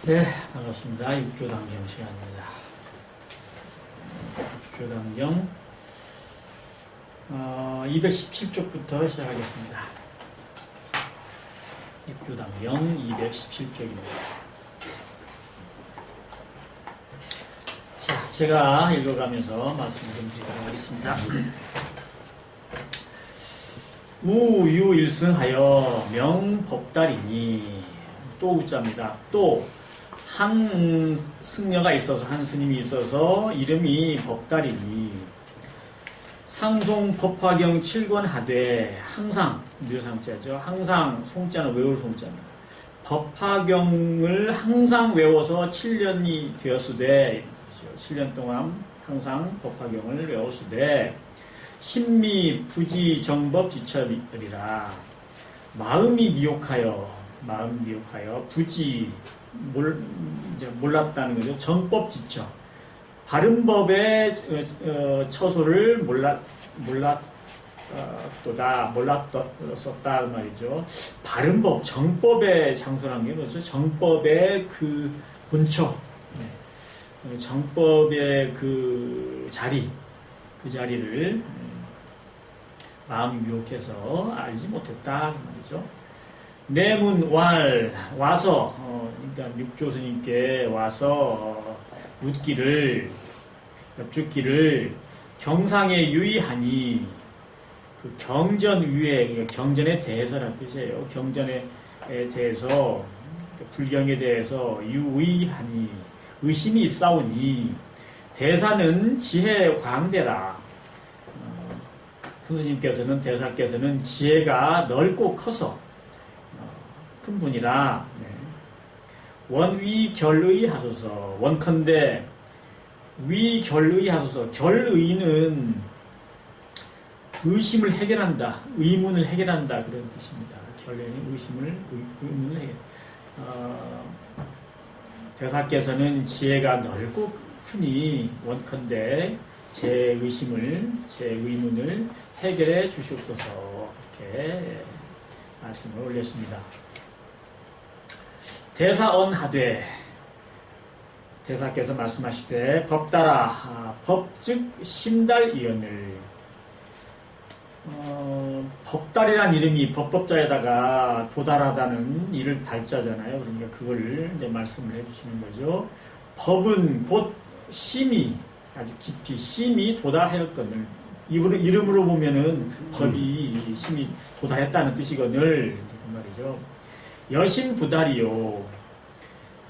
네, 반갑습니다. 6조 단경 시간입니다. 6조 단경 217쪽부터 시작하겠습니다. 6조 단경 217쪽입니다. 자, 제가 읽어가면서 말씀 좀 드리도록 하겠습니다. 우유일승하여 명법달이니, 또 우자입니다. 또 한 승려가 있어서, 한 스님이 있어서 이름이 법달이니, 상송 법화경 7권 하되, 항상 묘상자죠. 항상, 송자는 외울 송자입니다. 법화경을 항상 외워서 7년이 되었으되, 7년 동안 항상 법화경을 외웠으되, 신미 부지 정법 지철이라. 마음이 미혹하여 부지 몰랐다는 거죠. 정법 지처, 바른 법의 처소를 몰랐었다 말이죠. 바른 법, 정법의 장소라는 게 뭐죠? 정법의 그 본처, 정법의 그 자리, 그 자리를 마음이 미혹해서 알지 못했다 말이죠. 내문 와서, 그러니까 육조 스님께 와서 엽죽기를 경상에 유의하니, 그 경전 유의, 그러니까 경전에 대해서라는 뜻이에요. 경전에 대해서, 불경에 대해서 유의하니, 의심이 있사오니, 대사는 지혜 광대라. 큰 스님께서는, 대사께서는 지혜가 넓고 커서 큰 분이라. 원위결의하소서. 원컨대 위결의하소서. 결의는 의심을 해결한다, 의문을 해결한다, 그런 뜻입니다. 결의는 의문을 해결. 대사께서는 지혜가 넓고 크니 원컨대 제 의심을, 제 의문을 해결해 주시옵소서. 이렇게 말씀을 올렸습니다. 대사언하되, 대사께서 말씀하시되, 법따라, 법즉 심달이언을, 법달이란 이름이 법법자에다가 도달하다는 이를 달자잖아요. 그러니까 그걸 이제 말씀을 해주시는 거죠. 법은 곧 심이, 아주 깊이 심이 도달하였거늘, 이름으로 보면은 법이 심이 도달했다는 뜻이거늘, 그 말이죠. 여심부달이요,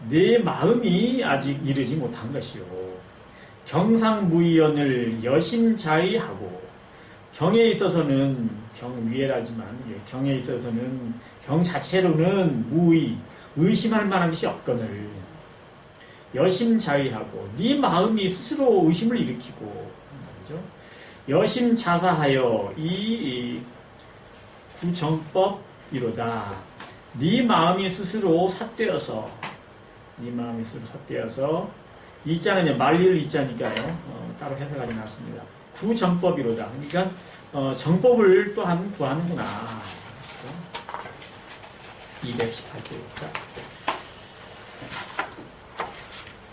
내 마음이 아직 이르지 못한 것이요. 경상무의언을 여심자의하고, 경에 있어서는 경위에라지만, 경에 있어서는 경 자체로는 무의, 의심할 만한 것이 없거늘, 여심자의하고, 네 마음이 스스로 의심을 일으키고, 말이죠. 여심자사하여 이 구정법이로다. 네 마음이 스스로 삿되어서, 이자는 말릴 이자니까요. 따로 해석하지 않습니다. 구정법이로다. 그러니까 정법을 또한 구하는구나. 218조입니다.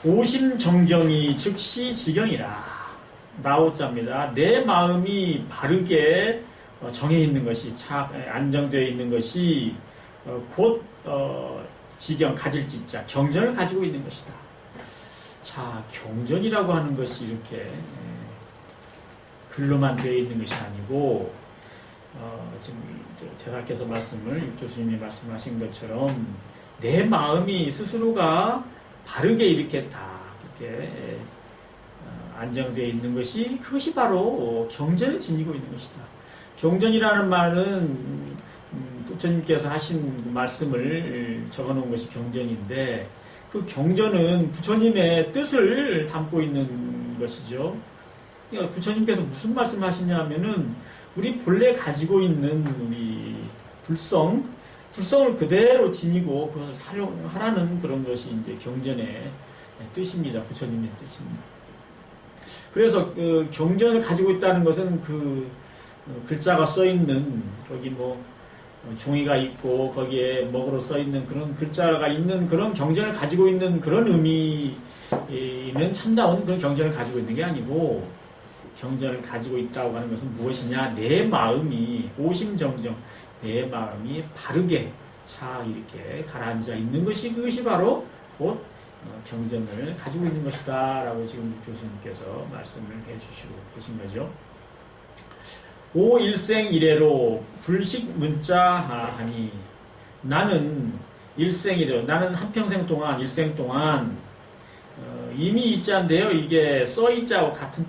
오심정정이 즉시 지경이라. 나오자입니다. 내 마음이 바르게 정해 있는 것이, 안정되어 있는 것이 곧 지경, 가질 지자, 경전을 가지고 있는 것이다. 자, 경전이라고 하는 것이 이렇게 글로만 되어 있는 것이 아니고, 지금 대사께서 육조 스님이 말씀하신 것처럼 내 마음이 스스로가 바르게 이렇게 다 이렇게 안정되어 있는 것이, 그것이 바로 경전을 지니고 있는 것이다. 경전이라는 말은 부처님께서 하신 말씀을 적어놓은 것이 경전인데, 그 경전은 부처님의 뜻을 담고 있는 것이죠. 그러니까 부처님께서 무슨 말씀을 하시냐면은, 우리 본래 가지고 있는 우리 불성을 그대로 지니고 그것을 사용하라는 그런 것이 이제 경전의 뜻입니다. 부처님의 뜻입니다. 그래서 그 경전을 가지고 있다는 것은 그 글자가 써 있는, 거기 종이가 있고 거기에 먹으로 써 있는 그런 글자가 있는 그런 경전을 가지고 있는 그런 의미는 참다운 그런 경전을 가지고 있는 게 아니고, 경전을 가지고 있다고 하는 것은 무엇이냐? 내 마음이 오심정정, 내 마음이 바르게 차 이렇게 가라앉아 있는 것이, 그것이 바로 곧 경전을 가지고 있는 것이다 라고 지금 육조스님께서 말씀을 해주시고 계신 거죠. 오일생 이래로 불식 문자하니, 나는 일생이래로, 나는 한평생 동안, 일생 동안 이미 이자인데요, 이게 써이자와 같은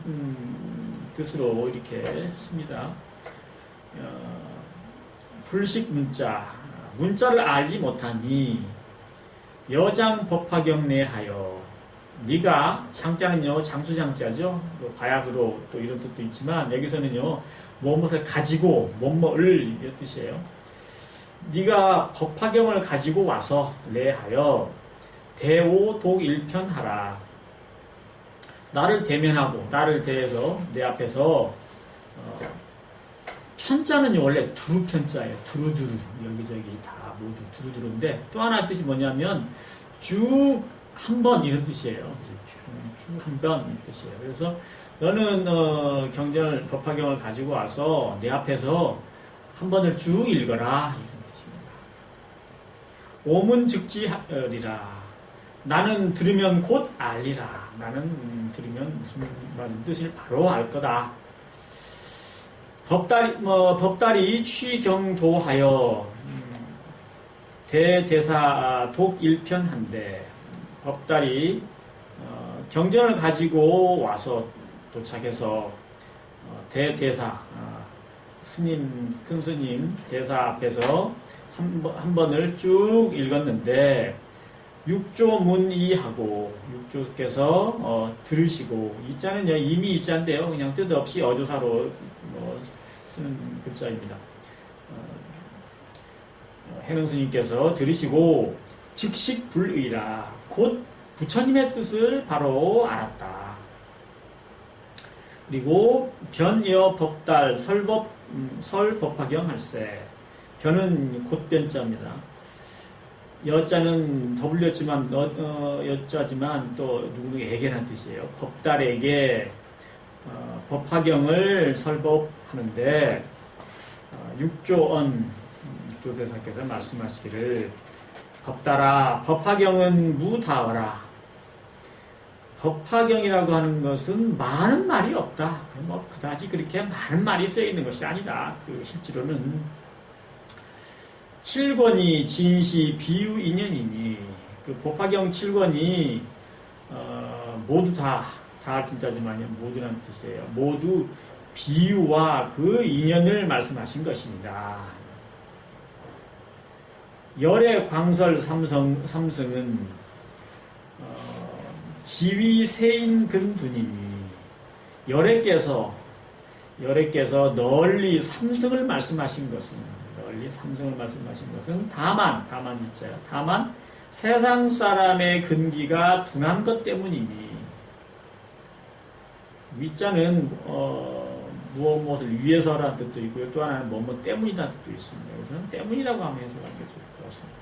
뜻으로 이렇게 씁니다. 불식 문자, 문자를 알지 못하니 여장 법화경 내하여, 네가, 장자는요 장수장자죠, 바약으로 또 이런 뜻도 있지만 여기서는요 무엇을 가지고 뭐뭐를 이런 뜻이에요. 네가 법화경을 가지고 와서 내하여 대오독 일편하라, 나를 대면하고, 나를 대해서 내 앞에서 편자는 원래 두루 편자예요. 두루두루, 여기저기 다 모두 두루두루인데, 또 하나의 뜻이 뭐냐면 쭉 한 번 이런 뜻이에요. 쭉 한 번 이런 뜻이에요. 그래서 너는 경전을, 법화경을 가지고 와서 내 앞에서 한 번을 쭉 읽어라, 이런 뜻입니다. 오문즉지하리라, 나는 들으면 곧 알리라, 나는 들으면 무슨 말인 뜻을 바로 알 거다. 법다리 취경도하여 대대사 독일편한데, 법다리 경전을 가지고 와서 도착해서 대대사 스님, 큰 스님 대사 앞에서 한 번을 쭉 읽었는데, 육조문이하고, 육조께서 들으시고, 이자는요 이미 이자인데요 그냥 뜻없이 어조사로 쓰는 글자입니다. 해능스님께서 들으시고 즉식불의라, 곧 부처님의 뜻을 바로 알았다. 그리고 변여 법달 설법화경 할세, 변은 곧 변자입니다. 여자는 더블였지만 여자지만 또 누구에게라는 뜻이에요. 법달에게 법화경을 설법하는데, 육조언, 육조대사께서 말씀하시기를, 법달아 법화경은 무다어라, 법화경이라고 하는 것은 많은 말이 없다. 뭐 그다지 그렇게 많은 말이 쓰여 있는 것이 아니다. 그 실제로는 칠권이 진시 비유 인연이니, 그 법화경 칠권이 모두 다 진짜지만요 모두라는 뜻이에요. 모두 비유와 그 인연을 말씀하신 것입니다. 열의 광설 삼성은 지위 세인 근두님이, 열애께서 널리 삼성을 말씀하신 것은, 다만 있잖아요. 다만 세상 사람의 근기가 둔한 것 때문이니, 위자는 무엇을 위해서라는 뜻도 있고요, 또 하나는 뭐뭐 때문이라는 뜻도 있습니다. 그래서 때문이라고 하면 해석하는 게 좋을 것 같습니다.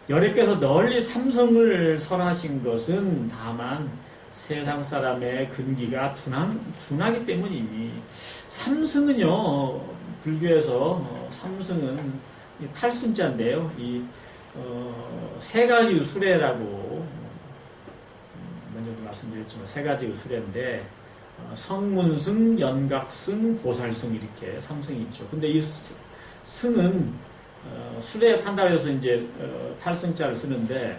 열애께서 널리 삼성을 설하신 것은 다만 세상 사람의 근기가 둔하기 때문이니, 삼승은요 불교에서 삼승은 탈승자인데요, 세 가지 수레라고 먼저도 말씀드렸지만 세 가지 수레인데, 성문승, 연각승, 보살승 이렇게 3승이 있죠. 근데 이 승은 수레에 탄다고 해서 이제 탈승자를 쓰는데,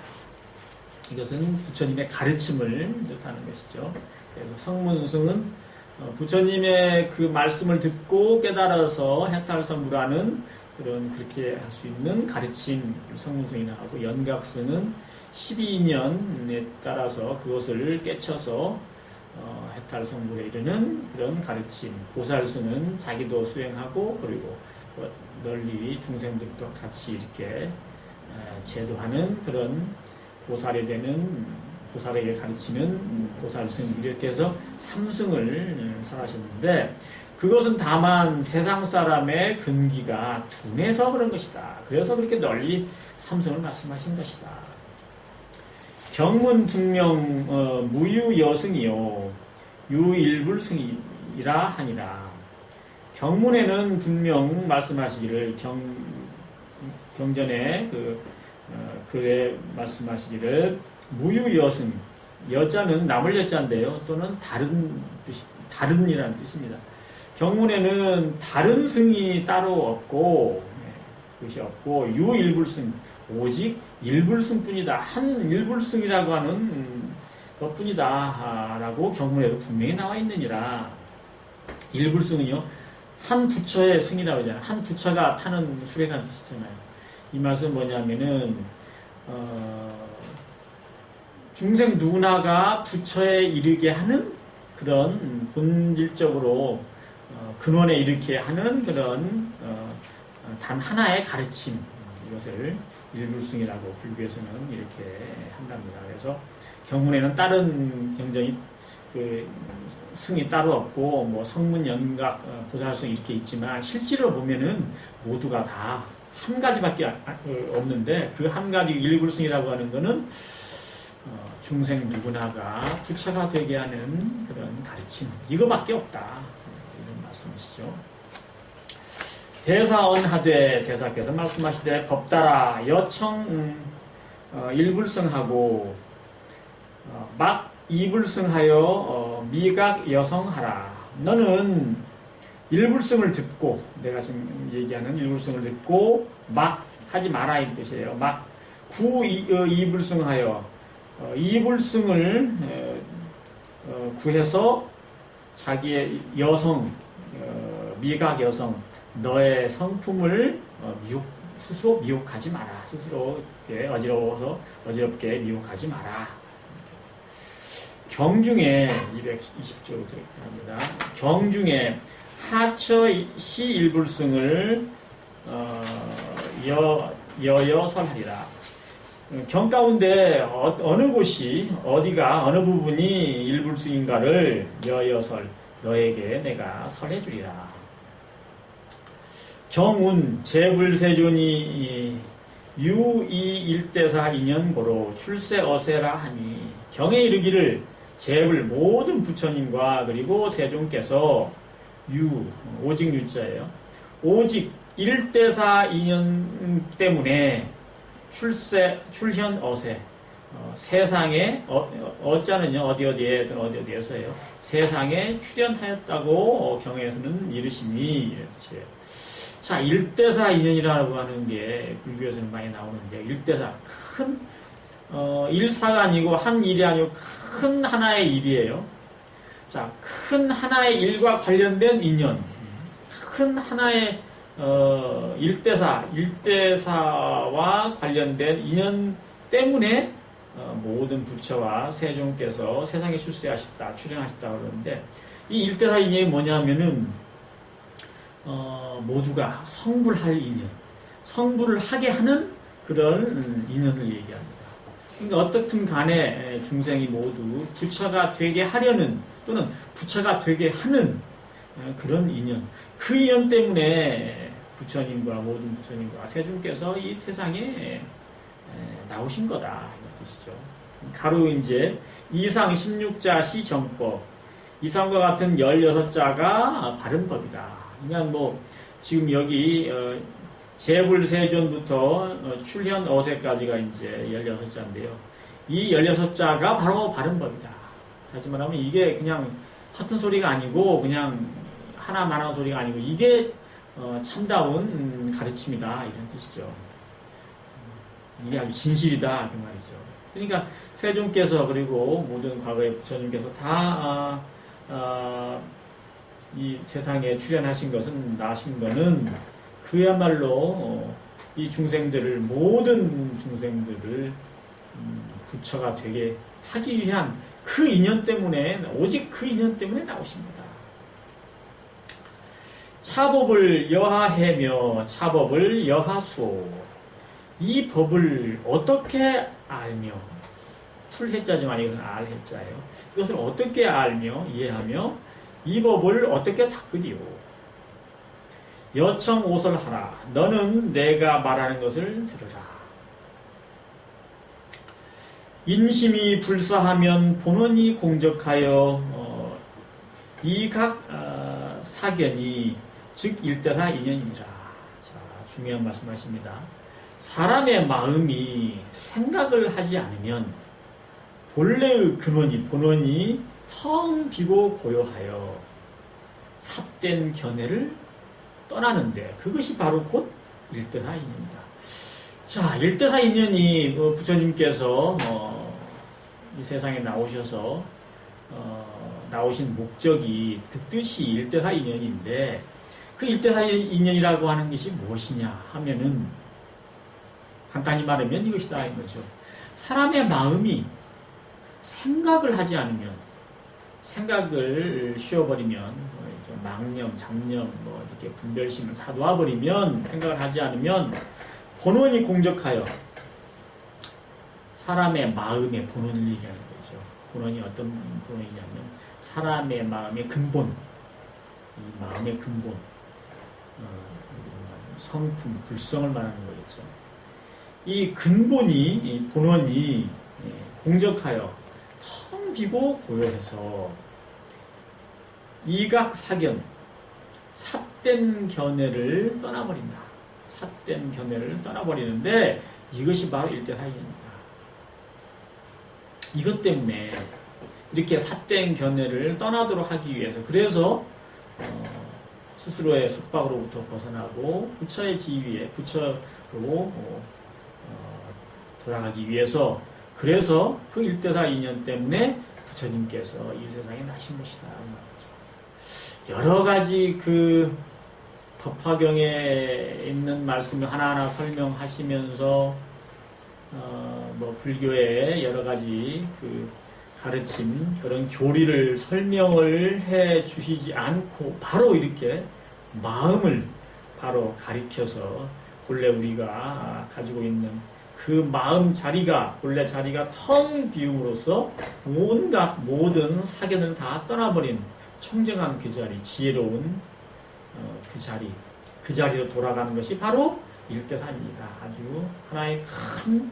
이것은 부처님의 가르침을 뜻하는 것이죠. 그래서 성문승은 부처님의 그 말씀을 듣고 깨달아서 해탈성불하는 그런, 그렇게 할 수 있는 가르침, 성문승이나 하고, 연각승은 12년에 따라서 그것을 깨쳐서 해탈성불에 이르는 그런 가르침, 보살승은 자기도 수행하고 그리고 널리 중생들도 같이 이렇게 제도하는 그런 보살이 되는 보살에게 가르치는 보살승 이렇게 해서 삼승을 설하셨는데 그것은 다만 세상 사람의 근기가 둔해서 그런 것이다. 그래서 그렇게 널리 삼승을 말씀하신 것이다. 경문 분명 무유여승이요 유일불승이라 하니라. 경문에는 분명 말씀하시기를 경전에 글에 말씀하시기를 무유여승, 여자는 나물 여자인데요. 또는 다른이라는 뜻입니다. 경문에는 다른 승이 따로 없고 그것이 없고 유일불승, 오직 일불승뿐이다. 한 일불승이라고 하는 것뿐이다 라고 경문에도 분명히 나와 있느니라. 일불승은요 한 부처의 승이라고 하잖아요. 한 부처가 타는 수레라는 뜻이잖아요. 이 말씀은 뭐냐면은 중생 누구나가 부처에 이르게 하는 그런 본질적으로 근원에 이르게 하는 그런 단 하나의 가르침, 이것을 일불승이라고 불교에서는 이렇게 한답니다. 그래서 경문에는 다른 경전이 승이 따로 없고 뭐 성문 연각 보살승 이렇게 있지만 실제로 보면은 모두가 다 한 가지밖에 없는데 그 한 가지 일불승이라고 하는 거는 중생 누구나가 부처가 되게 하는 그런 가르침 이거밖에 없다 이런 말씀이시죠. 대사언하되 대사께서 말씀하시되 법따라 여청 일불승하고 막 이불승하여 미각 여성하라. 너는 일불승을 듣고 내가 지금 얘기하는 일불승을 듣고 막 하지 마라 이 뜻이에요. 막 이불승하여 이불승을 구해서 자기의 여성 미각 여성 너의 성품을 스스로 미혹하지 마라. 스스로 어지럽게 미혹하지 마라. 경중에 220조 들어갑니다. 경중에 하처 시일불승을 여여설하리라. 경 가운데 어느 곳이 어디가 어느 부분이 일불승인가를 여여설 너에게 내가 설해주리라. 경운 재불세존이 유이 일대사 인연고로 출세어세라 하니 경에 이르기를 재불 모든 부처님과 그리고 세존께서 오직 유자예요. 오직 일대사 인연 때문에 출현 어세 세상에 어자는요 어디에 또는 어디에서예요. 세상에 출현하였다고 경에서는 이르시니 이런 뜻이에요. 자, 일대사 인연이라고 하는 게 불교에서는 많이 나오는데 일대사 큰 일사가 아니고 한 일이 아니고 큰 하나의 일이에요. 자, 큰 하나의 일과 관련된 인연, 큰 하나의 일대사와 관련된 인연 때문에 모든 부처와 세존께서 세상에 출세하셨다, 출현하셨다 그러는데 이 일대사 인연이 뭐냐면은 모두가 성불할 인연, 성불을 하게 하는 그런 인연을 얘기합니다. 그러니까 어떻든 간에 중생이 모두 부처가 되게 하려는 또는 부처가 되게 하는 그런 인연, 그 인연 때문에 부처님과 모든 부처님과 세존께서 이 세상에 나오신 거다 이런 뜻이죠. 가로 이제 이상 16자 시정법, 이상과 같은 16자가 바른 법이다. 그러니까 뭐 지금 여기 재불세존부터 출현 어세까지가 이제 16자인데요. 이 16자가 바로 바른 법이다. 다시 말하면 이게 그냥 허튼 소리가 아니고 그냥 하나만한 소리가 아니고 이게 참다운 가르침이다 이런 뜻이죠. 이게 아주 진실이다 그 말이죠. 그러니까 세존께서 그리고 모든 과거의 부처님께서 다 이 세상에 출현하신 것은 나신 것은 그야말로 이 중생들을 모든 중생들을 부처가 되게 하기 위한 그 인연 때문에 오직 그 인연 때문에 나오십니다. 차법을 여하해며 차법을 여하수오. 이 법을 어떻게 알며 풀 해자지만 이것은 알 해자예요. 이것을 어떻게 알며 이해하며 이 법을 어떻게 닦으리요? 여청 오설하라. 너는 내가 말하는 것을 들으라. 인심이 불사하면 본원이 공적하여 이 각 사견이 즉 일대사 인연이니라. 자, 중요한 말씀하십니다. 사람의 마음이 생각을 하지 않으면 본래의 근원이 본원이 텅 비고 고요하여 삿된 견해를 떠나는데 그것이 바로 곧 일대사 인연이다. 자, 일대사 인연이 부처님께서 이 세상에 나오셔서 나오신 목적이 그 뜻이 일대사 인연인데 그 일대사 인연이라고 하는 것이 무엇이냐 하면은 간단히 말하면 이것이다 이 거죠. 사람의 마음이 생각을 하지 않으면 생각을 쉬어버리면 망념, 잡념 이렇게 분별심을 다 놓아버리면 생각을 하지 않으면 본원이 공적하여 사람의 마음의 본원을 얘기하는 거죠. 본원이 어떤 본원이냐면 사람의 마음의 근본, 이 마음의 근본, 성품, 불성을 말하는 거겠죠. 이 근본이, 이 본원이 공적하여 텅 비고 고요해서 이각사견, 삿된 견해를 떠나버린다. 삿된 견해를 떠나버리는데 이것이 바로 일대사인입니다. 이것 때문에 이렇게 삿된 견해를 떠나도록 하기 위해서 그래서 스스로의 속박으로부터 벗어나고 부처의 지위에 부처로 돌아가기 위해서 그래서 그 일대사 인연 때문에 부처님께서 이 세상에 나신 것이다. 여러 가지 그 법화경에 있는 말씀을 하나하나 설명하시면서 불교의 여러 가지 그 가르침 그런 교리를 설명을 해 주시지 않고 바로 이렇게 마음을 바로 가리켜서 본래 우리가 가지고 있는 그 마음 자리가 본래 자리가 텅 비움으로써 온갖 모든 사견을 다 떠나버린 청정한 그 자리, 지혜로운 그 자리로 돌아가는 것이 바로 일대사입니다. 아주 하나의 큰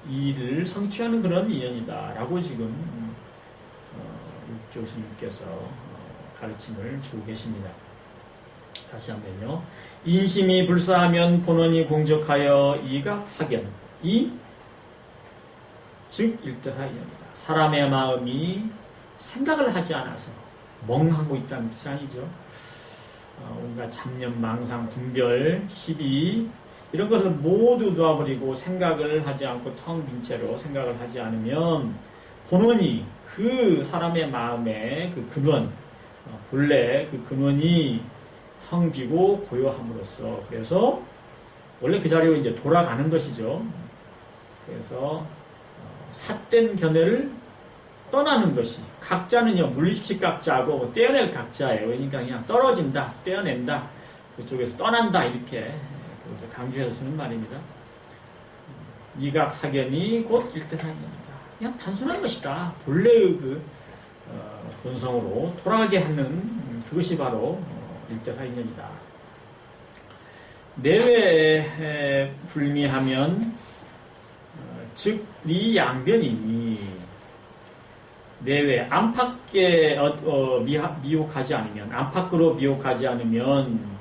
일을 성취하는 그런 인연이다라고 지금 육조 스님께서 가르침을 주고 계십니다. 다시 한번요. 인심이 불사하면 본원이 공적하여 이각사견 즉 일대사 인연이다. 사람의 마음이 생각을 하지 않아서 멍하고 있다는 뜻이 아니죠. 온갖 잡념, 망상, 분별, 시비 이런 것을 모두 놓아버리고 생각을 하지 않고 텅 빈 채로 생각을 하지 않으면 본원이 그 사람의 마음의 그 근원 본래 그 근원이 텅 비고 고요함으로써 그래서 원래 그 자리로 이제 돌아가는 것이죠. 그래서 삿된 견해를 떠나는 것이 각자는요 물리식 각자하고 떼어낼 각자예요. 그러니까 그냥 떨어진다, 떼어낸다, 그쪽에서 떠난다 이렇게 강조해서 쓰는 말입니다. 이각사견이 곧 일대사견이다. 그냥 단순한 것이다. 본래의 그 본성으로 돌아가게 하는 그것이 바로 일대사인연이다. 내외에 불미하면 즉 이 양변이니 내외 안팎에 미혹하지 않으면 안팎으로 미혹하지 않으면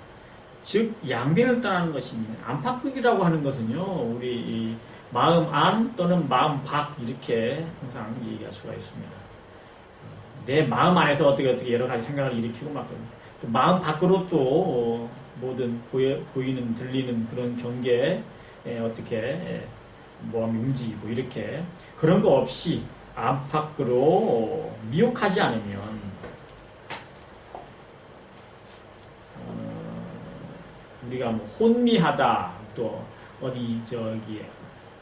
즉 양변을 떠나는 것입니다. 안팎극이라고 하는 것은요 우리 마음 안 또는 마음 밖 이렇게 항상 얘기할 수가 있습니다. 내 마음 안에서 어떻게 여러 가지 생각을 일으키고 막 또 마음 밖으로 또 모든 보이는 들리는 그런 경계에 어떻게 몸이 움직이고 이렇게 그런 거 없이 안팎으로 미혹하지 않으면 우리가 뭐 혼미하다 또 어디 저기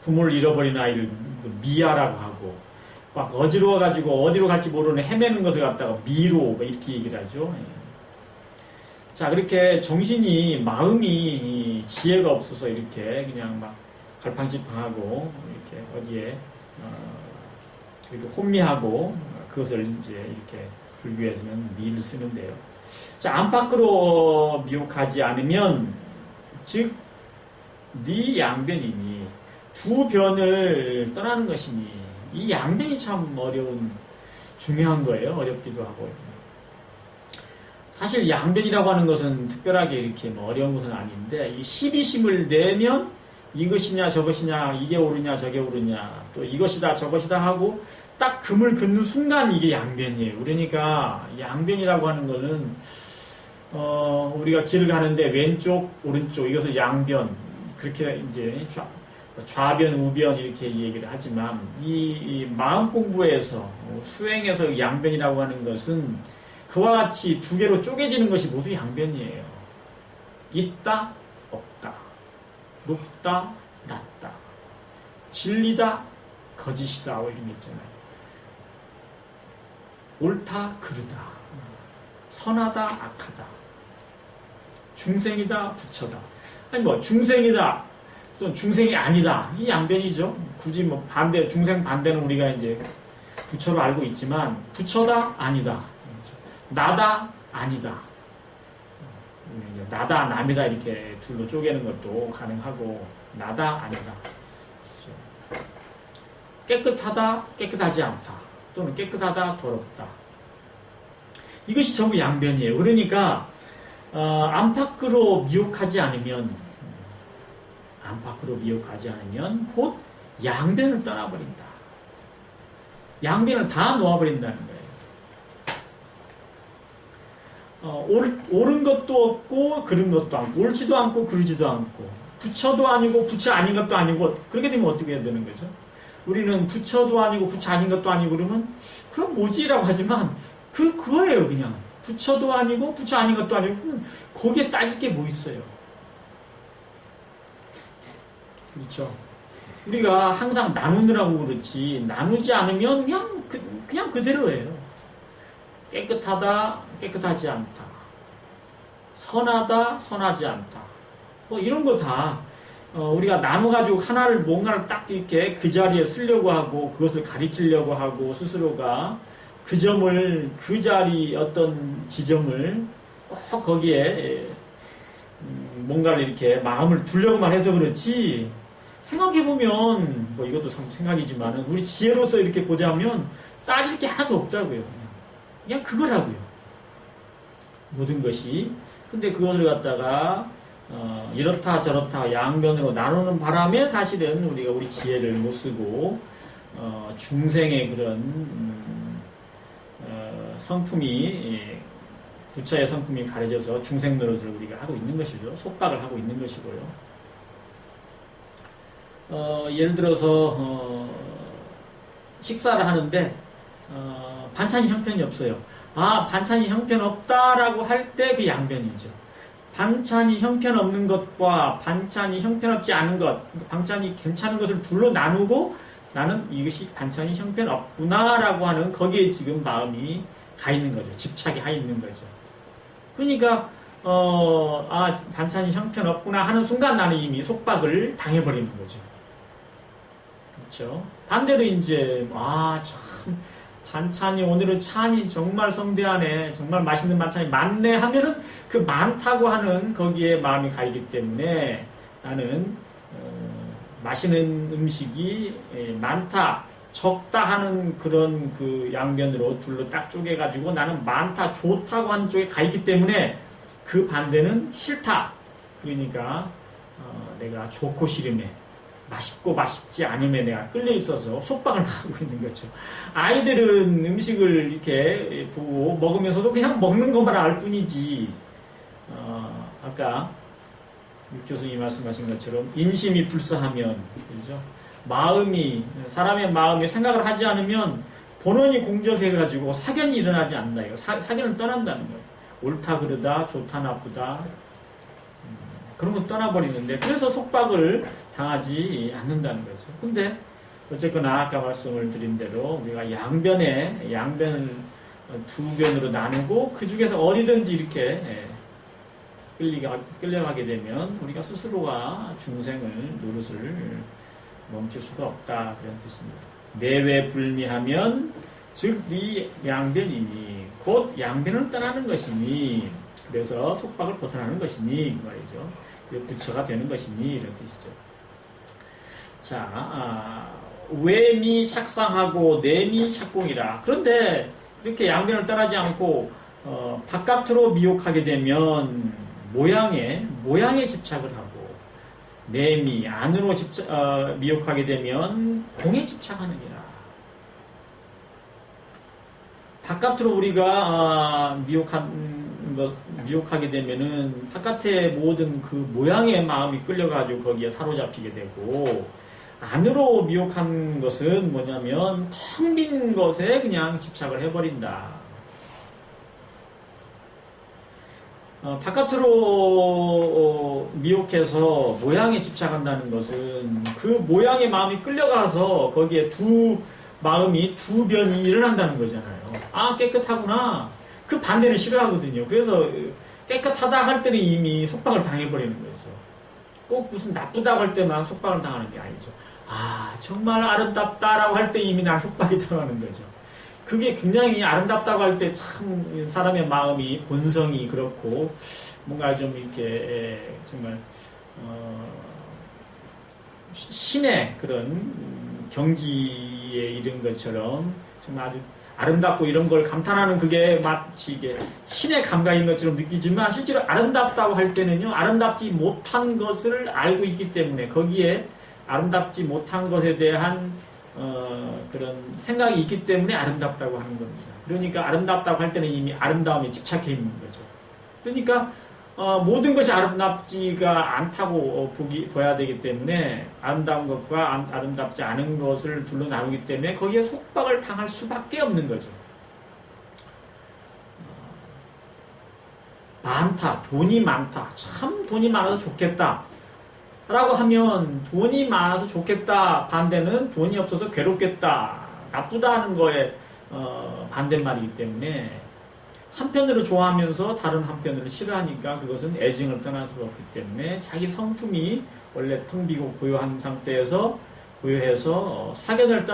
부모를 잃어버린 아이를 미아라고 하고 막 어지러워가지고 어디로 갈지 모르는 헤매는 것을 갖다가 미로 이렇게 얘기를 하죠. 자 그렇게 정신이 마음이 지혜가 없어서 이렇게 그냥 막 갈팡질팡하고 이렇게 어디에 그리고 혼미하고 그것을 이제 이렇게 불교에서는 미를 쓰는데요. 자, 안팎으로 미혹하지 않으면 즉 네 양변이니 두 변을 떠나는 것이니 이 양변이 참 중요한 거예요. 어렵기도 하고. 사실 양변이라고 하는 것은 특별하게 이렇게 뭐 어려운 것은 아닌데 이 시비심을 내면 이것이냐 저것이냐 이게 옳으냐 저게 옳으냐 또 이것이다 저것이다 하고 딱 금을 긋는 순간 이게 양변이에요. 그러니까 양변이라고 하는 거는 우리가 길을 가는데 왼쪽 오른쪽 이것을 양변 그렇게 이제 좌변 우변 이렇게 얘기를 하지만 이 마음 공부에서 수행에서 양변이라고 하는 것은 그와 같이 두 개로 쪼개지는 것이 모두 양변이에요. 있다 없다 높다 낮다 진리다 거짓이다 이런 게 있잖아요. 옳다 그르다 선하다 악하다 중생이다 부처다 아니 뭐 중생이다 또 중생이 아니다 이 양변이죠. 굳이 뭐 반대 중생 반대는 우리가 이제 부처로 알고 있지만 부처다 아니다 나다 아니다 나다 남이다 이렇게 둘로 쪼개는 것도 가능하고 나다 아니다 깨끗하다 깨끗하지 않다 또는 깨끗하다 더럽다 이것이 전부 양변이에요. 그러니까 안팎으로 미혹하지 않으면 곧 양변을 떠나버린다. 양변을 다 놓아버린다는 거예요. 옳은 것도 없고 그른 것도 않고 옳지도 않고 그르지도 않고 부처도 아니고 부처 아닌 것도 아니고 그렇게 되면 어떻게 해야 되는 거죠? 우리는 부처도 아니고 부처 아닌 것도 아니고 그러면 그럼 뭐지라고 하지만 그거예요. 그냥 부처도 아니고 부처 아닌 것도 아니고 거기에 따질 게 뭐 있어요. 그렇죠. 우리가 항상 나누느라고 그렇지 나누지 않으면 그냥 그대로예요. 깨끗하다 깨끗하지 않다 선하다 선하지 않다 뭐 이런 거 다 우리가 나눠가지고 하나를 뭔가를 딱 이렇게 그 자리에 쓰려고 하고 그것을 가리키려고 하고 스스로가 그 점을 그 자리 어떤 지점을 꼭 거기에 뭔가를 이렇게 마음을 두려고만 해서 그렇지 생각해보면 뭐 이것도 생각이지만 우리 지혜로서 이렇게 보자면 따질 게 하나도 없다고요. 그냥 그거라고요. 모든 것이. 근데 그것을 갖다가 이렇다 저렇다 양변으로 나누는 바람에 사실은 우리가 우리 지혜를 못 쓰고 중생의 그런 성품이 부처의 성품이 가려져서 중생 노릇을 우리가 하고 있는 것이죠. 속박을 하고 있는 것이고요. 예를 들어서 식사를 하는데 반찬이 형편이 없어요. 반찬이 형편없다라고 할 때 그 양변이죠. 반찬이 형편없는 것과 반찬이 형편없지 않은 것, 반찬이 괜찮은 것을 둘로 나누고 나는 이것이 반찬이 형편없구나라고 하는 거기에 지금 마음이 가 있는 거죠. 집착이 가 있는 거죠. 그러니까 반찬이 형편없구나 하는 순간 나는 이미 속박을 당해버리는 거죠. 그렇죠? 반대로 이제 참 반찬이 오늘은 찬이 정말 성대하네 정말 맛있는 반찬이 많네 하면은 그 많다고 하는 거기에 마음이 가 있기 때문에 나는 맛있는 음식이 많다 적다 하는 그런 그 양변으로 둘로 딱 쪼개가지고 나는 많다 좋다고 하는 쪽에 가 있기 때문에 그 반대는 싫다. 그러니까 내가 좋고 싫음에 맛있고 맛있지 않음에 내가 끌려 있어서 속박을 당하고 있는 거죠. 아이들은 음식을 이렇게 보고 먹으면서도 그냥 먹는 것만 알 뿐이지. 아까 육 교수님이 말씀하신 것처럼 인심이 불사하면, 그죠? 사람의 마음이 생각을 하지 않으면 본원이 공적해가지고 사견이 일어나지 않는다. 이거 사견을 떠난다는 거예요. 옳다 그르다, 좋다 나쁘다. 그런 거 떠나버리는데, 그래서 속박을 당하지 않는다는 거죠. 근데, 어쨌거나 아까 말씀을 드린 대로 우리가 양변을 두 변으로 나누고 그 중에서 어디든지 이렇게 끌려가게 되면 우리가 스스로가 중생을 노릇을 멈출 수가 없다. 그런 뜻입니다. 내외 불미하면 즉 네 양변이니 곧 양변을 떠나는 것이니 그래서 속박을 벗어나는 것이니 말이죠. 그 부처가 되는 것이니 이런 뜻이죠. 자, 외미 착상하고 내미 착공이라. 그런데 그렇게 양변을 떠나지 않고 바깥으로 미혹하게 되면 모양에 집착을 하고 내미 안으로 미혹하게 되면 공에 집착하느니라. 바깥으로 우리가 미혹하게 되면은 바깥의 모든 그 모양의 마음이 끌려가지고 거기에 사로잡히게 되고 안으로 미혹한 것은 뭐냐면 텅 빈 것에 그냥 집착을 해버린다. 바깥으로 미혹해서 모양에 집착한다는 것은 그 모양의 마음이 끌려가서 거기에 두 변이 일어난다는 거잖아요. 아, 깨끗하구나. 그 반대는 싫어하거든요. 그래서 깨끗하다 할 때는 이미 속박을 당해버리는 거죠. 꼭 무슨 나쁘다고 할 때만 속박을 당하는 게 아니죠. 아, 정말 아름답다라고 할 때 이미 난 속박이 당하는 거죠. 그게 굉장히 아름답다고 할 때 참 사람의 마음이 본성이 그렇고 뭔가 좀 이렇게 정말 신의 그런 경지에 이른 것처럼 정말 아주 아름답고 이런 걸 감탄하는 그게 마치 이게 신의 감각인 것처럼 느끼지만 실제로 아름답다고 할 때는요, 아름답지 못한 것을 알고 있기 때문에 거기에 아름답지 못한 것에 대한 그런 생각이 있기 때문에 아름답다고 하는 겁니다. 그러니까 아름답다고 할 때는 이미 아름다움에 집착해 있는 거죠. 그러니까 모든 것이 아름답지가 않다고 보야 되기 때문에 아름다운 것과 아름답지 않은 것을 둘로 나누기 때문에 거기에 속박을 당할 수밖에 없는 거죠. 많다, 돈이 많다, 참 돈이 많아서 좋겠다 라고 하면 돈이 많아서 좋겠다 반대는 돈이 없어서 괴롭겠다, 나쁘다 하는 거에 반대말이기 때문에 한편으로 좋아하면서 다른 한편으로 싫어하니까 그것은 애증을 떠날 수가 없기 때문에 자기 성품이 원래 텅 비고 고요한 상태에서 고요해서 사견을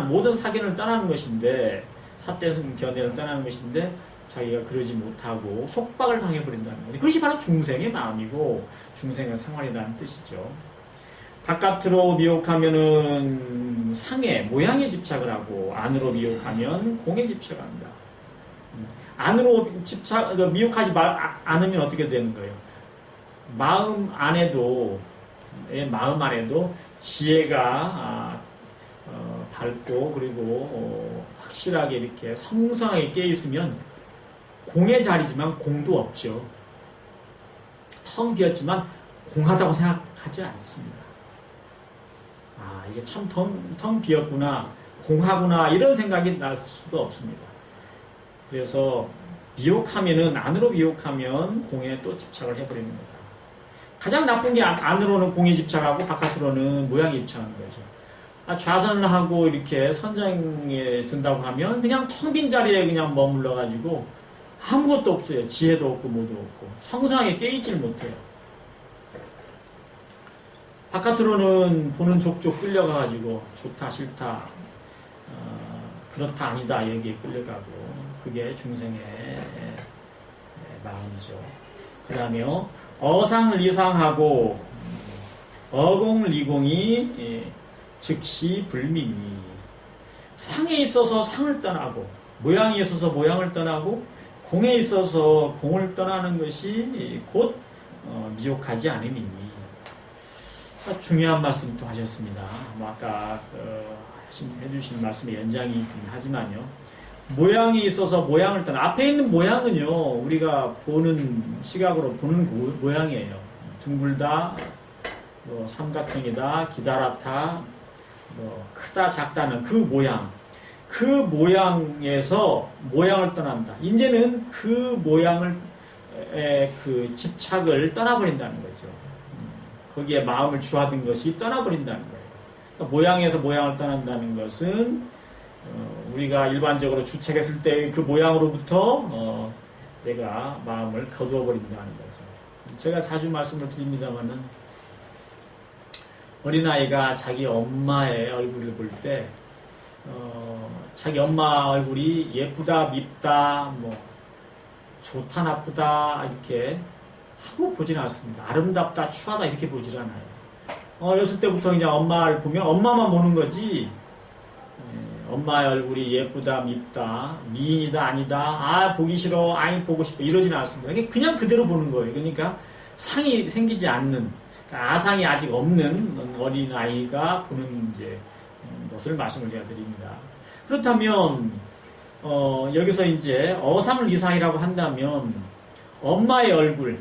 모든 사견을 떠나는 것인데 사견 견해를 떠나는 것인데 자기가 그러지 못하고 속박을 당해버린다는 거죠. 그것이 바로 중생의 마음이고 중생의 생활이라는 뜻이죠. 바깥으로 미혹하면은 상에 모양에 집착을 하고 안으로 미혹하면 공에 집착한다. 안으로 미혹하지 않으면 어떻게 되는 거예요? 마음 안에도 지혜가 밝고 그리고 확실하게 이렇게 성성하게 깨 있으면 공의 자리지만 공도 없죠. 텅 비었지만 공하다고 생각하지 않습니다. 아, 이게 참 텅 비었구나, 공하구나 이런 생각이 날 수도 없습니다. 그래서 안으로 미혹하면 공에 또 집착을 해버리는 거다. 가장 나쁜 게 안으로는 공에 집착하고 바깥으로는 모양에 집착하는 거죠. 좌선을 하고 이렇게 선장에 든다고 하면 그냥 텅 빈 자리에 그냥 머물러가지고 아무것도 없어요. 지혜도 없고 뭐도 없고 성상에 깨있질 못해요. 바깥으로는 보는 족족 끌려가가지고 좋다 싫다 그렇다 아니다 여기에 끌려가고 그게 중생의 마음이죠. 그 다음에 어상리상하고 어공리공이 즉시 불민이 상에 있어서 상을 떠나고 모양에 있어서 모양을 떠나고 공에 있어서 공을 떠나는 것이 곧 미혹하지 않음이니. 중요한 말씀 또 하셨습니다. 아까 해주신 말씀의 연장이긴 하지만요. 모양에 있어서 모양을 떠나 앞에 있는 모양은요 우리가 보는 시각으로 보는 모양이에요. 둥글다, 삼각형이다, 기다랗다, 크다, 작다는 그 모양. 그 모양에서 모양을 떠난다. 이제는 그 모양을 그 집착을 떠나버린다는 거죠. 거기에 마음을 주하던 것이 떠나버린다는 거예요. 그러니까 모양에서 모양을 떠난다는 것은 우리가 일반적으로 주책했을 때 그 모양으로부터 내가 마음을 거두어 버린다는 거죠. 제가 자주 말씀을 드립니다만은 어린아이가 자기 엄마의 얼굴을 볼 때 자기 엄마 얼굴이 예쁘다, 밉다, 뭐, 좋다, 나쁘다, 이렇게 하고 보지는 않습니다. 아름답다, 추하다, 이렇게 보질 않아요. 어렸을 때부터 그냥 엄마를 보면 엄마만 보는 거지, 엄마의 얼굴이 예쁘다, 밉다, 미인이다, 아니다, 아, 보기 싫어, 아이, 보고 싶어, 이러지는 않습니다. 그냥 그대로 보는 거예요. 그러니까 상이 생기지 않는, 그러니까 아상이 아직 없는 어린 아이가 보는 이제 것을 말씀을 제가 드립니다. 그렇다면, 여기서 이제 어상리상이라고 한다면, 엄마의 얼굴,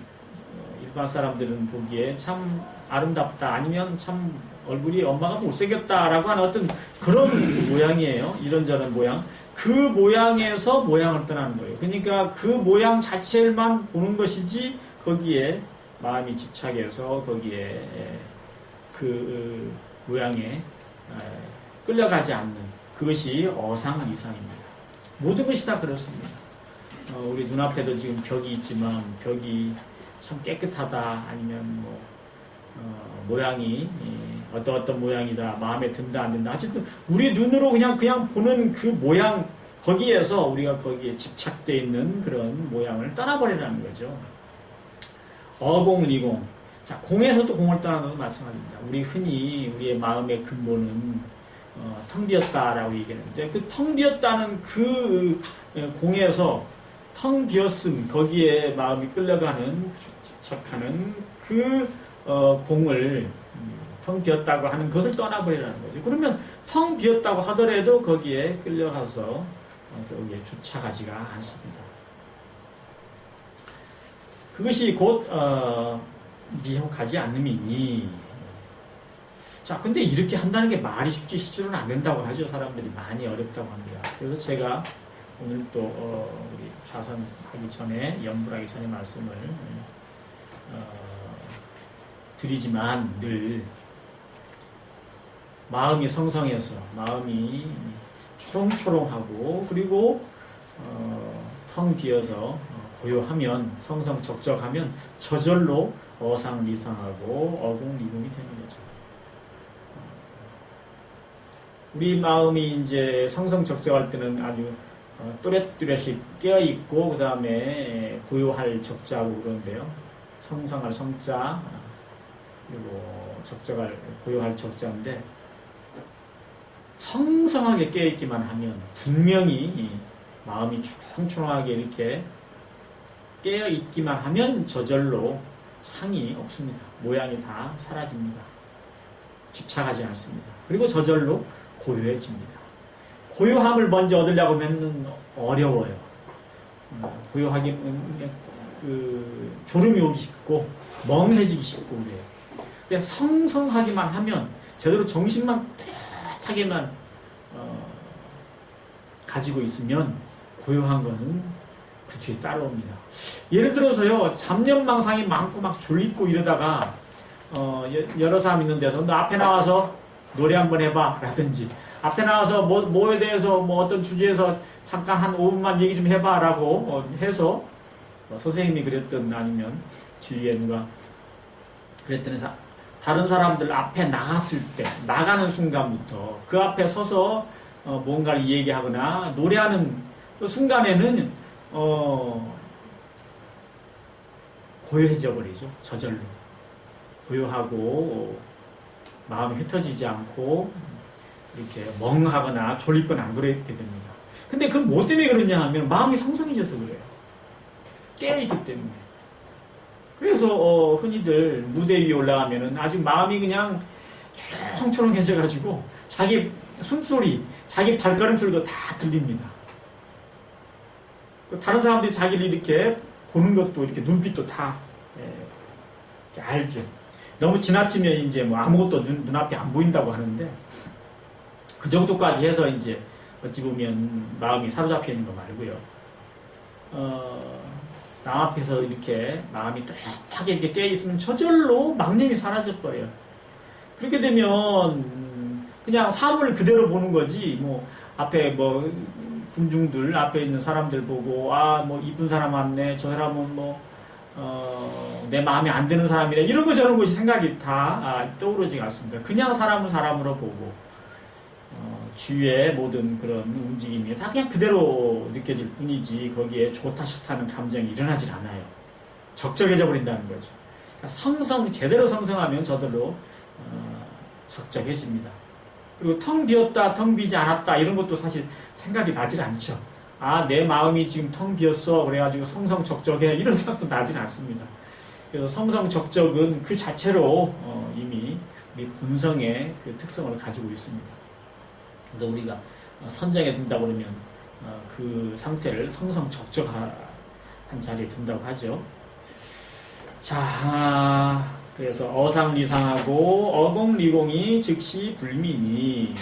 일반 사람들은 보기에 참 아름답다, 아니면 참 얼굴이 엄마가 못생겼다라고 하는 어떤 그런 모양이에요. 이런저런 모양. 그 모양에서 모양을 떠나는 거예요. 그러니까 그 모양 자체만 보는 것이지 거기에 마음이 집착해서 거기에 그 모양에 끌려가지 않는 그것이 어상이상입니다. 모든 것이 다 그렇습니다. 우리 눈앞에도 지금 벽이 있지만 벽이 참 깨끗하다, 아니면 뭐 모양이 어떤 모양이다, 마음에 든다 안 든다, 어쨌든 우리 눈으로 그냥 보는 그 모양, 거기에서 우리가 거기에 집착되어 있는 그런 모양을 떠나버리라는 거죠. 어공리공. 자, 공에서도 공을 떠나는 것도 마찬가지입니다. 우리 흔히 우리의 마음의 근본은 텅 비었다라고 얘기하는데, 그 텅 비었다는 그 공에서 텅 비었음, 거기에 마음이 끌려가는, 집착하는 그 공을 텅 비었다고 하는 것을 떠나버리라는 거죠. 그러면 텅 비었다고 하더라도 거기에 끌려가서 거기에 주착하지가 않습니다. 그것이 곧 미혹하지 않음이니. 자, 근데 이렇게 한다는 게 말이 쉽지 실제로는 안 된다고 하죠. 사람들이 많이 어렵다고 합니다. 그래서 제가 오늘 또 우리 좌선하기 전에, 연불하기 전에 말씀을 드리지만, 늘 마음이 성성해서 마음이 초롱초롱하고 그리고 텅 비어서 고요하면, 성성적적하면 저절로 어상리상하고 어공리공이 되는 거죠. 우리 마음이 이제 성성적적할 때는 아주 또렷또렷이 깨어있고, 그 다음에 고요할 적자고 그러는데요. 성성할 성자, 그리고 적적할, 고요할 적자인데, 성성하게 깨어있기만 하면, 분명히 마음이 초롱초롱하게 이렇게 깨어있기만 하면 저절로 상이 없습니다. 모양이 다 사라집니다. 집착하지 않습니다. 그리고 저절로 고요해집니다. 고요함을 먼저 얻으려고 하면 어려워요. 고요하기는 졸음이 오기 쉽고 멍해지기 쉽고 그래요. 근데 성성하기만 하면, 제대로 정신만 뚜렷하게만 가지고 있으면 고요한 거는 그 뒤에 따라옵니다. 예를 들어서요, 잡념망상이 많고 막 졸리고 이러다가 여러 사람 있는 데서 너 앞에 나와서 노래 한번 해봐 라든지, 앞에 나와서 뭐에 대해서 뭐 어떤 주제에서 잠깐 한 5분만 얘기 좀 해봐 라고 해서 선생님이 그랬던, 아니면 주위에 누가 그랬더니 다른 사람들 앞에 나갔을 때, 나가는 순간부터 그 앞에 서서 뭔가를 얘기하거나 노래하는 그 순간에는 고요해져 버리죠. 저절로 고요하고 마음이 흩어지지 않고 이렇게 멍하거나 졸리거나 안 그렇게 됩니다. 근데 그 뭐 때문에 그러냐 하면 마음이 성성해져서 그래요. 깨어있기 때문에. 그래서 흔히들 무대 위에 올라가면은 아주 마음이 그냥 초롱초롱해져가지고 자기 숨소리, 자기 발걸음 소리도 다 들립니다. 다른 사람들이 자기를 이렇게 보는 것도, 이렇게 눈빛도 다 이렇게 알죠. 너무 지나치면 이제 뭐 아무것도 눈앞이 안 보인다고 하는데, 그 정도까지 해서 이제 어찌 보면 마음이 사로잡혀 있는 거 말고요. 남 앞에서 이렇게 마음이 또렷하게 이렇게 깨어있으면 저절로 망념이 사라져버려요. 그렇게 되면 그냥 사물 그대로 보는 거지, 뭐 앞에 뭐 군중들, 앞에 있는 사람들 보고, 아, 뭐 이쁜 사람 왔네, 저 사람은 뭐 내 마음에 안 드는 사람이래, 이런 거 저런 것이 생각이 다 떠오르지 않습니다. 그냥 사람은 사람으로 보고 주위의 모든 그런 움직임이 다 그냥 그대로 느껴질 뿐이지 거기에 좋다 싫다는 감정이 일어나질 않아요. 적적해져 버린다는 거죠. 그러니까 제대로 성성하면 저절로 적적해집니다. 그리고 텅 비었다, 텅 비지 않았다 이런 것도 사실 생각이 나질 않죠. 아, 내 마음이 지금 텅 비었어 그래가지고 성성적적해 이런 생각도 나진 않습니다. 그래서 성성적적은 그 자체로 이미 우리 본성의 그 특성을 가지고 있습니다. 그래서 우리가 선정에 든다 그러면 그 상태를 성성적적한 자리에 든다고 하죠. 자, 그래서 어상리상하고 어공리공이 즉시 불민이.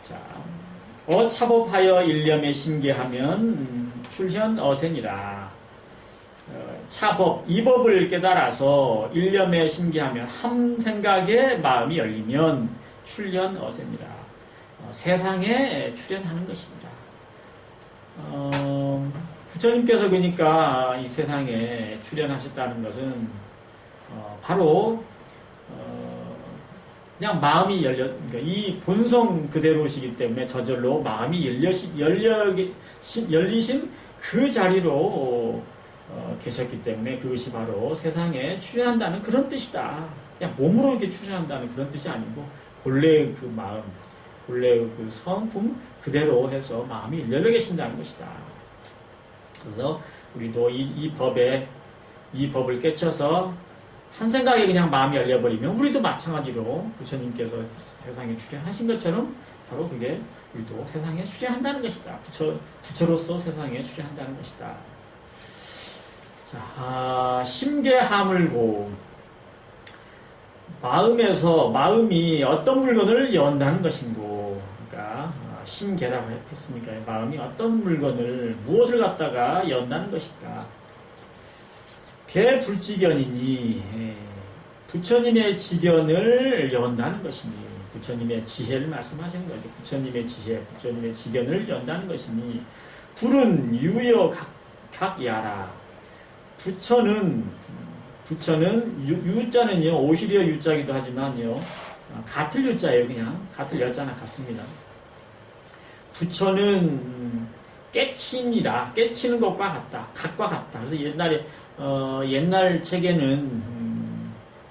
자, 어차법하여 일념에 심계하면 출현 어센이라. 차법, 이 법을 깨달아서 일념에 심계하면 한 생각에 마음이 열리면 출현 어센이라. 세상에 출현하는 것입니다. 부처님께서 그러니까 이 세상에 출현하셨다는 것은 바로 그냥 마음이 그러니까 이 본성 그대로시기 때문에 저절로 마음이 열리신 그 자리로 계셨기 때문에 그것이 바로 세상에 출현한다는 그런 뜻이다. 그냥 몸으로 이렇게 출현한다는 그런 뜻이 아니고 본래의 그 마음, 본래의 그 성품 그대로 해서 마음이 열려 계신다는 것이다. 그래서 우리도 이 법을 깨쳐서 한 생각에 그냥 마음이 열려버리면 우리도 마찬가지로 부처님께서 세상에 출현하신 것처럼 바로 그게 우리도 세상에 출현한다는 것이다. 부처로서 세상에 출현한다는 것이다. 자, 심계하물고 마음이 어떤 물건을 연다는 것인고, 그러니까 심계라고 했으니까 마음이 어떤 물건을 무엇을 갖다가 연다는 것일까? 개불지견이니 부처님의 지견을 연다는 것이니 부처님의 지혜를 말씀하시는 거죠. 부처님의 지혜, 부처님의 지견을 연다는 것이니 불은 유여 각야라. 부처는 유자는요 오히려 유자기도 하지만요 같을 유자예요. 그냥 같을 여자나 같습니다. 부처는 깨치니라. 깨치는 것과 같다. 각과 같다. 그래서 옛날 책에는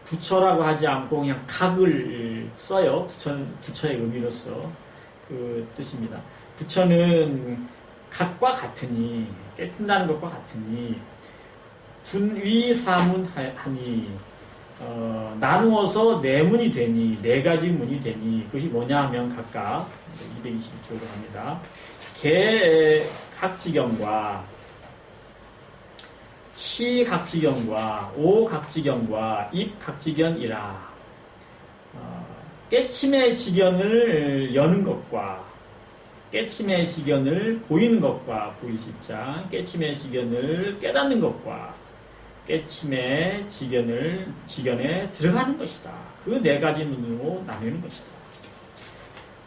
부처라고 하지 않고 그냥 각을 써요. 부처의 의미로서 그 뜻입니다. 부처는 각과 같으니 깨친다는 것과 같으니 분위사문하니 나누어서 네 문이 되니 네 가지 문이 되니 그것이 뭐냐 하면 각각 220쪽으로 합니다. 개각지경과 시각지경과 오각지경과 입각지경이라. 깨침의 지견을 여는 것과 깨침의 지견을 보이는 것과 보이시자 깨침의 지견을 깨닫는 것과 깨침의 지견에 들어가는 것이다. 그 네 가지 눈으로 나누는 것이다.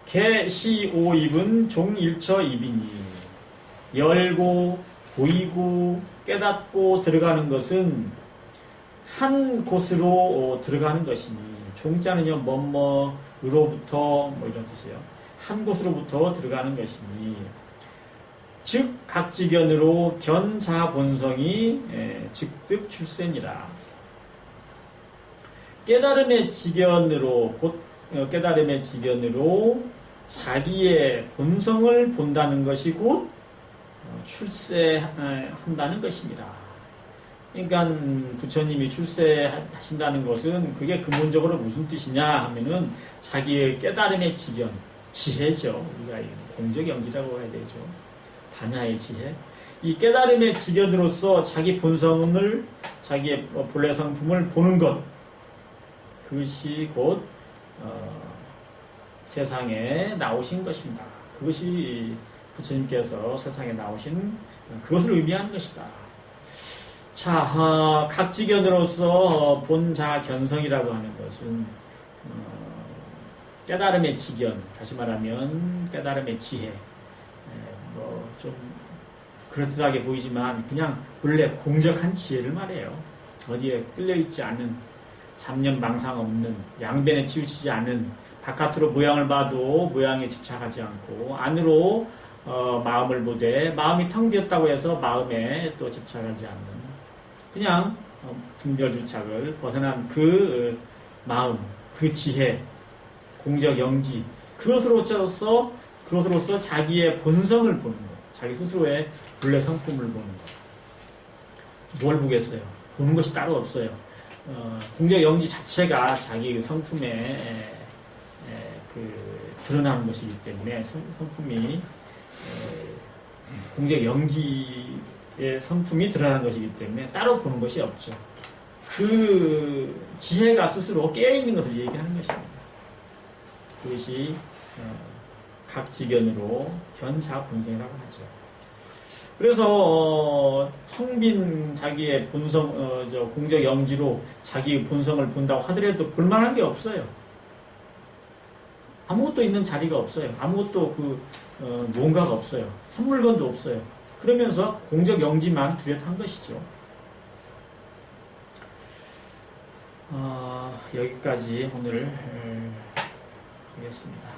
개, 시, 오, 입은 종일처 입이니 열고 보이고 깨닫고 들어가는 것은 한 곳으로 들어가는 것이니 종자는요 뭐뭐으로부터 뭐 이런 뜻이에요. 한 곳으로부터 들어가는 것이니 즉 각지견으로 견자본성이 즉득 출세니라. 깨달음의 지견으로 깨달음의 지견으로 자기의 본성을 본다는 것이 곧 출세한다는 것입니다. 그러니까 부처님이 출세하신다는 것은 그게 근본적으로 무슨 뜻이냐 하면은 자기의 깨달음의 지견, 지혜죠. 우리가 공적영지라고 해야 되죠. 반야의 지혜. 이 깨달음의 지견으로서 자기 본성을, 자기의 본래 성품을 보는 것, 그것이 곧 세상에 나오신 것입니다. 그것이 부처님께서 세상에 나오신 그것을 의미하는 것이다. 자, 각지견으로서 본자 견성이라고 하는 것은 깨달음의 지견, 다시 말하면 깨달음의 지혜. 뭐 좀 그럴듯하게 보이지만 그냥 본래 공적한 지혜를 말해요. 어디에 끌려있지 않은 잡념 망상 없는 양변에 치우치지 않은 바깥으로 모양을 봐도 모양에 집착하지 않고 안으로 마음을 보되 마음이 텅 비었다고 해서 마음에 또 집착하지 않는 그냥 분별주착을 벗어난 그 마음, 그 지혜, 공적 영지 그것으로서 자기의 본성을 보는 것, 자기 스스로의 본래 성품을 보는 것. 뭘 보겠어요? 보는 것이 따로 없어요. 공적 영지 자체가 자기 성품에 드러나는 것이기 때문에 성품이 공적 영지의 성품이 드러나는 것이기 때문에 따로 보는 것이 없죠. 그 지혜가 스스로 깨어있는 것을 얘기하는 것입니다. 그것이 각 지견으로 견자본성이라고 하죠. 그래서 텅 빈 자기의 본성, 공적 영지로 자기 본성을 본다고 하더라도 볼만한 게 없어요. 아무것도 있는 자리가 없어요. 아무것도 뭔가가 없어요. 한 물건도 없어요. 그러면서 공적 영지만 뚜렷한 것이죠. 여기까지 오늘 하겠습니다.